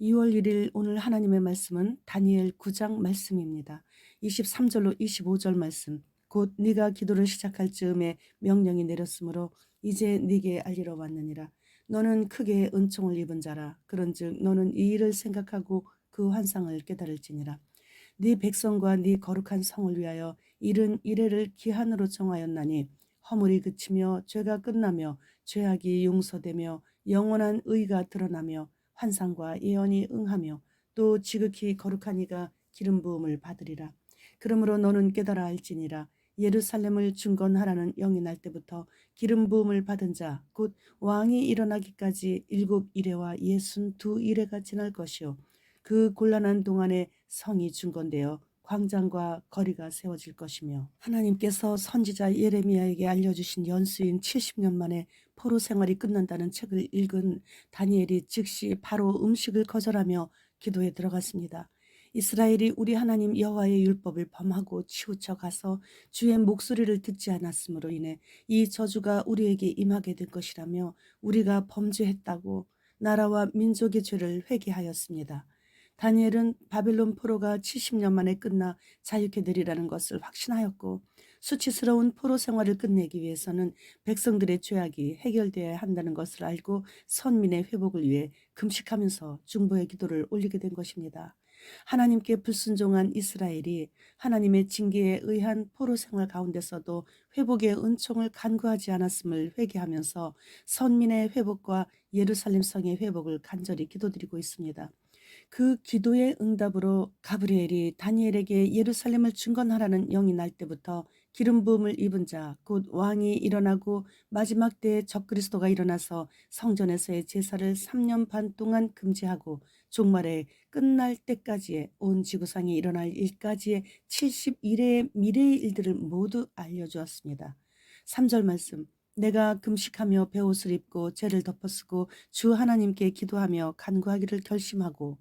2월 1일 오늘 하나님의 말씀은 다니엘 9장 말씀입니다. 23절로 25절 말씀. 곧 네가 기도를 시작할 즈음에 명령이 내렸으므로 이제 네게 알리러 왔느니라. 너는 크게 은총을 입은 자라. 그런즉 너는 이 일을 생각하고 그 환상을 깨달을지니라. 네 백성과 네 거룩한 성을 위하여 이른 이래를 기한으로 정하였나니 허물이 그치며 죄가 끝나며 죄악이 용서되며 영원한 의가 드러나며 환상과 예언이 응하며 또 지극히 거룩한 이가 기름 부음을 받으리라. 그러므로 너는 깨달아 알지니라. 예루살렘을 중건하라는 영이 날 때부터 기름 부음을 받은 자 곧 왕이 일어나기까지 7이레와 62이레가 지날 것이요 그 곤란한 동안에 성이 중건되어 광장과 거리가 세워질 것이며 하나님께서 선지자 예레미야에게 알려주신 연수인 70년 만에 포로 생활이 끝난다는 책을 읽은 다니엘이 즉시 바로 음식을 거절하며 기도에 들어갔습니다. 이스라엘이 우리 하나님 여호와의 율법을 범하고 치우쳐 가서 주의 목소리를 듣지 않았으므로 인해 이 저주가 우리에게 임하게 된 것이라며 우리가 범죄했다고 나라와 민족의 죄를 회개하였습니다. 다니엘은 바벨론 포로가 70년 만에 끝나 자유케 되리라는 것을 확신하였고 수치스러운 포로 생활을 끝내기 위해서는 백성들의 죄악이 해결되어야 한다는 것을 알고 선민의 회복을 위해 금식하면서 중보의 기도를 올리게 된 것입니다. 하나님께 불순종한 이스라엘이 하나님의 징계에 의한 포로 생활 가운데서도 회복의 은총을 간구하지 않았음을 회개하면서 선민의 회복과 예루살렘 성의 회복을 간절히 기도드리고 있습니다. 그 기도의 응답으로 가브리엘이 다니엘에게 예루살렘을 중건하라는 영이 날 때부터 기름 부음을 입은 자 곧 왕이 일어나고 마지막 때에 적그리스도가 일어나서 성전에서의 제사를 3년 반 동안 금지하고 종말에 끝날 때까지의 온 지구상에 일어날 일까지의 71회의 미래의 일들을 모두 알려주었습니다. 3절 말씀. 내가 금식하며 베옷을 입고 죄를 덮어쓰고 주 하나님께 기도하며 간구하기를 결심하고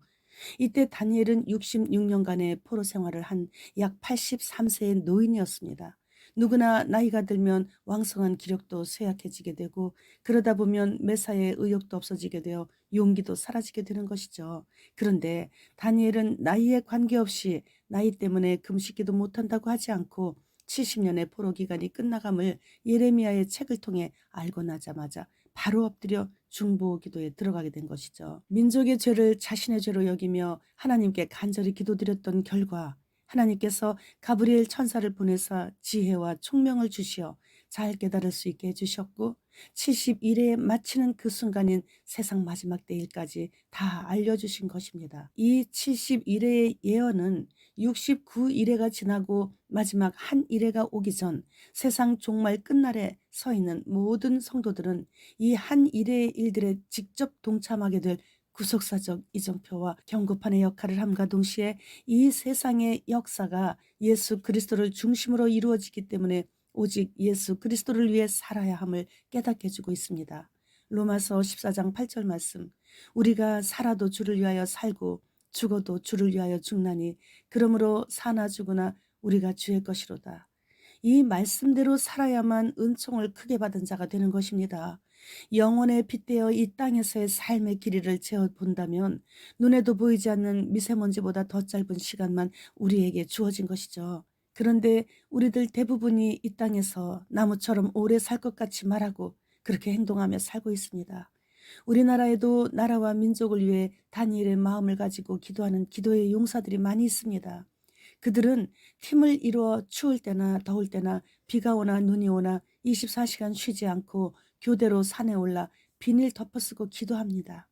이때 다니엘은 66년간의 포로 생활을 한 약 83세의 노인이었습니다. 누구나 나이가 들면 왕성한 기력도 쇠약해지게 되고 그러다 보면 매사에 의욕도 없어지게 되어 용기도 사라지게 되는 것이죠. 그런데 다니엘은 나이에 관계없이 나이 때문에 금식기도 못한다고 하지 않고 70년의 포로 기간이 끝나감을 예레미야의 책을 통해 알고 나자마자 바로 엎드려 중보 기도에 들어가게 된 것이죠. 민족의 죄를 자신의 죄로 여기며 하나님께 간절히 기도드렸던 결과 하나님께서 가브리엘 천사를 보내사 지혜와 총명을 주시어 잘 깨달을 수 있게 해주셨고 71회에 마치는 그 순간인 세상 마지막 때일까지 다 알려주신 것입니다. 이 71회의 예언은 69일회가 지나고 마지막 한 일회가 오기 전 세상 종말 끝날에 서 있는 모든 성도들은 이 한 일회의 일들에 직접 동참하게 될 구속사적 이정표와 경고판의 역할을 함과 동시에 이 세상의 역사가 예수 그리스도를 중심으로 이루어지기 때문에 오직 예수 그리스도를 위해 살아야 함을 깨닫게 해주고 있습니다. 로마서 14장 8절 말씀. 우리가 살아도 주를 위하여 살고 죽어도 주를 위하여 죽나니 그러므로 사나 죽으나 우리가 주의 것이로다. 이 말씀대로 살아야만 은총을 크게 받은 자가 되는 것입니다. 영혼에 빗대어 이 땅에서의 삶의 길이를 재어본다면 눈에도 보이지 않는 미세먼지보다 더 짧은 시간만 우리에게 주어진 것이죠. 그런데 우리들 대부분이 이 땅에서 나무처럼 오래 살 것 같이 말하고 그렇게 행동하며 살고 있습니다. 우리나라에도 나라와 민족을 위해 다니엘의 마음을 가지고 기도하는 기도의 용사들이 많이 있습니다. 그들은 팀을 이루어 추울 때나 더울 때나 비가 오나 눈이 오나 24시간 쉬지 않고 교대로 산에 올라 비닐 덮어쓰고 기도합니다.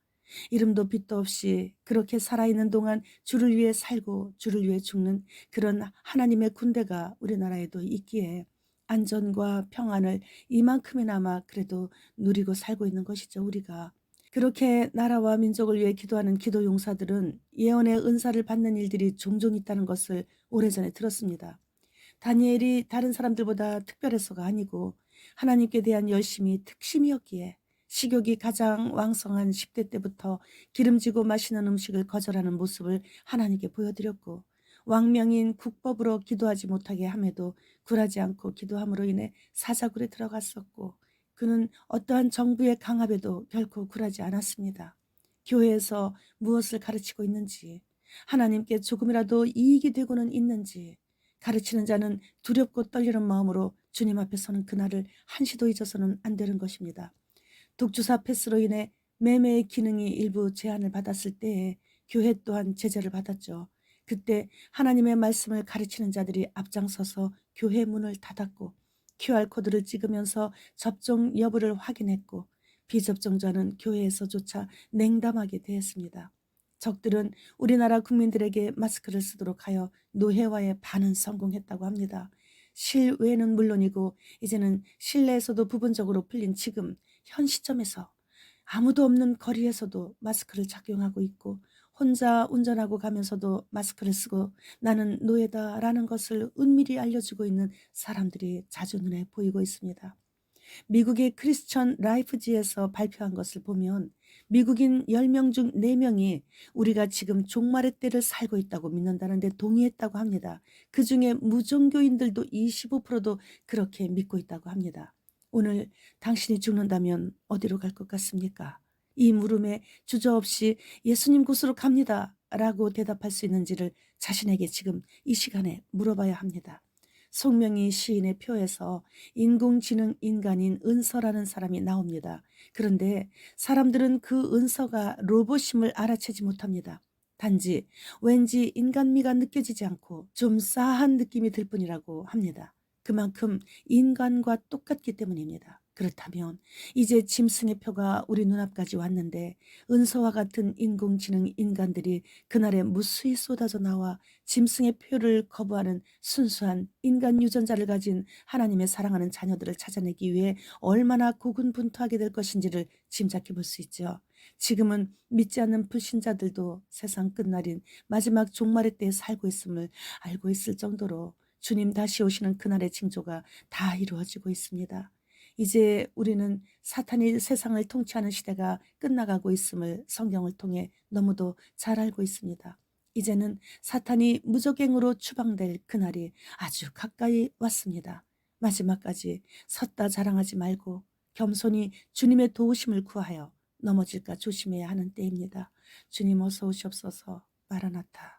이름도 빛도 없이 그렇게 살아있는 동안 주를 위해 살고 주를 위해 죽는 그런 하나님의 군대가 우리나라에도 있기에 안전과 평안을 이만큼이나마 그래도 누리고 살고 있는 것이죠, 우리가. 그렇게 나라와 민족을 위해 기도하는 기도 용사들은 예언의 은사를 받는 일들이 종종 있다는 것을 오래전에 들었습니다. 다니엘이 다른 사람들보다 특별해서가 아니고 하나님께 대한 열심이 특심이었기에 식욕이 가장 왕성한 10대 때부터 기름지고 맛있는 음식을 거절하는 모습을 하나님께 보여드렸고 왕명인 국법으로 기도하지 못하게 함에도 굴하지 않고 기도함으로 인해 사자굴에 들어갔었고 그는 어떠한 정부의 강압에도 결코 굴하지 않았습니다. 교회에서 무엇을 가르치고 있는지, 하나님께 조금이라도 이익이 되고는 있는지, 가르치는 자는 두렵고 떨리는 마음으로 주님 앞에 서는 그날을 한시도 잊어서는 안 되는 것입니다. 독주사 패스로 인해 매매의 기능이 일부 제한을 받았을 때에 교회 또한 제재를 받았죠. 그때 하나님의 말씀을 가르치는 자들이 앞장서서 교회 문을 닫았고 QR코드를 찍으면서 접종 여부를 확인했고 비접종자는 교회에서조차 냉담하게 대했습니다. 적들은 우리나라 국민들에게 마스크를 쓰도록 하여 노회화에 반은 성공했다고 합니다. 실외는 물론이고 이제는 실내에서도 부분적으로 풀린 지금 현 시점에서 아무도 없는 거리에서도 마스크를 착용하고 있고 혼자 운전하고 가면서도 마스크를 쓰고 나는 노예다라는 것을 은밀히 알려주고 있는 사람들이 자주 눈에 보이고 있습니다. 미국의 크리스천 라이프지에서 발표한 것을 보면 미국인 10명 중 4명이 우리가 지금 종말의 때를 살고 있다고 믿는다는데 동의했다고 합니다. 그중에 무종교인들도 25%도 그렇게 믿고 있다고 합니다. 오늘 당신이 죽는다면 어디로 갈 것 같습니까? 이 물음에 주저없이 예수님 곳으로 갑니다 라고 대답할 수 있는지를 자신에게 지금 이 시간에 물어봐야 합니다. 송명희 시인의 표에서 인공지능 인간인 은서라는 사람이 나옵니다. 그런데 사람들은 그 은서가 로봇임을 알아채지 못합니다. 단지 왠지 인간미가 느껴지지 않고 좀 싸한 느낌이 들 뿐이라고 합니다. 그만큼 인간과 똑같기 때문입니다. 그렇다면 이제 짐승의 표가 우리 눈앞까지 왔는데 은서와 같은 인공지능 인간들이 그날에 무수히 쏟아져 나와 짐승의 표를 거부하는 순수한 인간 유전자를 가진 하나님의 사랑하는 자녀들을 찾아내기 위해 얼마나 고군분투하게 될 것인지를 짐작해 볼 수 있죠. 지금은 믿지 않는 불신자들도 세상 끝날인 마지막 종말의 때에 살고 있음을 알고 있을 정도로 주님 다시 오시는 그날의 징조가 다 이루어지고 있습니다. 이제 우리는 사탄이 세상을 통치하는 시대가 끝나가고 있음을 성경을 통해 너무도 잘 알고 있습니다. 이제는 사탄이 무적행으로 추방될 그날이 아주 가까이 왔습니다. 마지막까지 섰다 자랑하지 말고 겸손히 주님의 도우심을 구하여 넘어질까 조심해야 하는 때입니다. 주님 어서 오시옵소서. 마라나타.